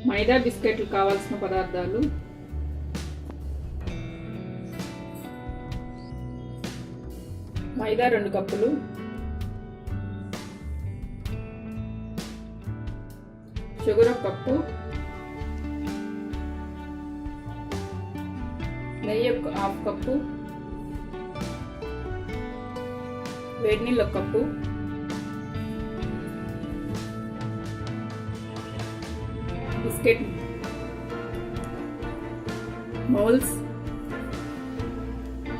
మైదా బిస్కెట్లు కావాల్సిన పదార్థాలు: మైదా 2 కప్పులు, షుగర్ 1 కప్పు, నెయ్యి 1/2 కప్పు, వేడి నీళ్ళు 1 కప్పు, బిస్కెట్ మౌల్స్,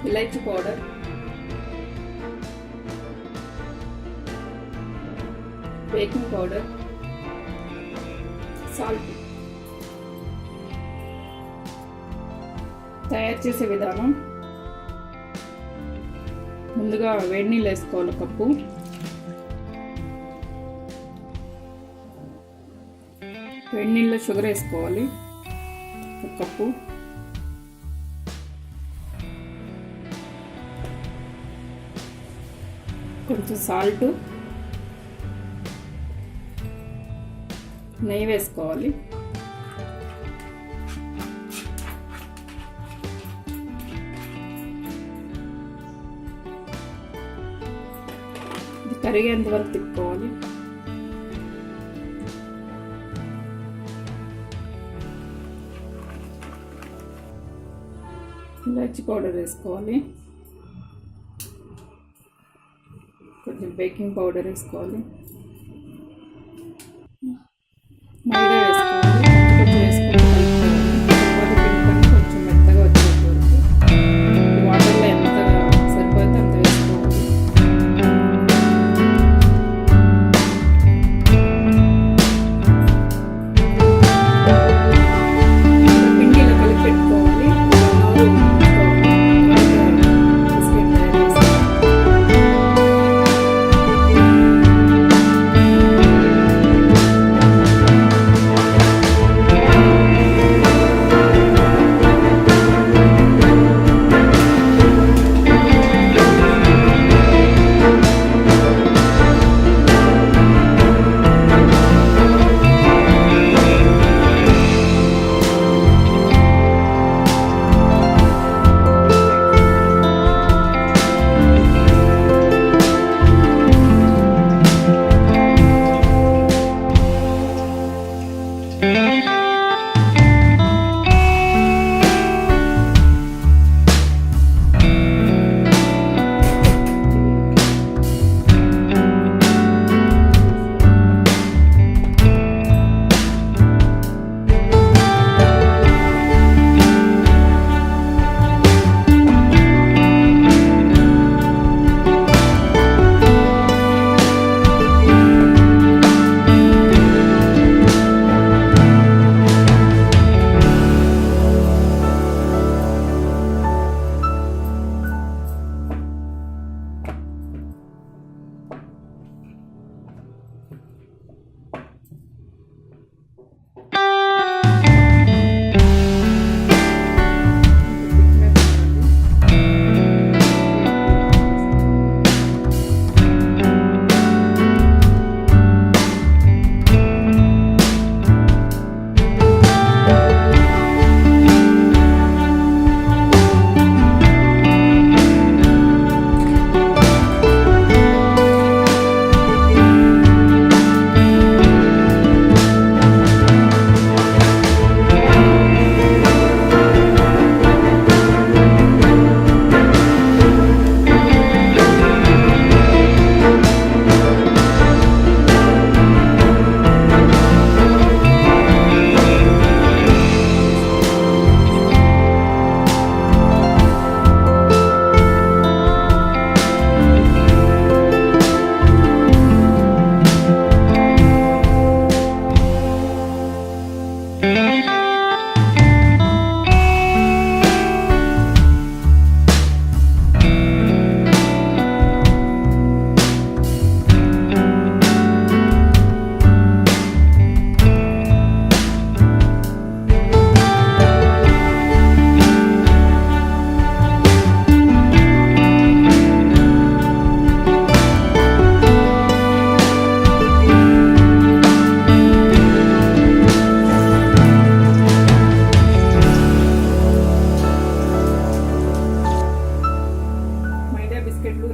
ఇలాచీ పౌడర్, బేకింగ్ పౌడర్, సాల్ట్. తయారు చేసే విధానం: ముందుగా వేడి నీళ్ళు వేసుకోవాలి 1 కప్పు. వేడి నీళ్ళలో షుగర్ వేసుకోవాలి 1 కప్పు. కొంచెం సాల్ట్, నెయ్యి వేసుకోవాలి. ఇది కరిగేంత వరకు తిప్పుకోవాలి. ఇలాచీ పౌడర్ వేసుకోవాలి. కొంచెం బేకింగ్ పౌడర్ వేసుకోవాలి. మైదా వేసుకోవాలి. వేసుకొని కలుపుకోవాలి. కొంచెం మెత్తగా వచ్చేంత వరకు వాటర్లో ఎంత సరిపోతే అంత వేసుకోవాలి. పిండి ఇలా కలిపి పెట్టుకోవాలి.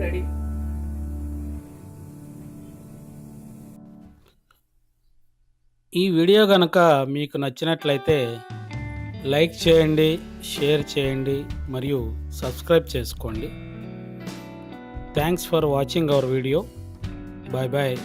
రెడీ. ఈ వీడియో కనుక మీకు నచ్చినట్లయితే లైక్ చేయండి, షేర్ చేయండి మరియు సబ్స్క్రైబ్ చేసుకోండి. Thanks for watching our video. Bye bye.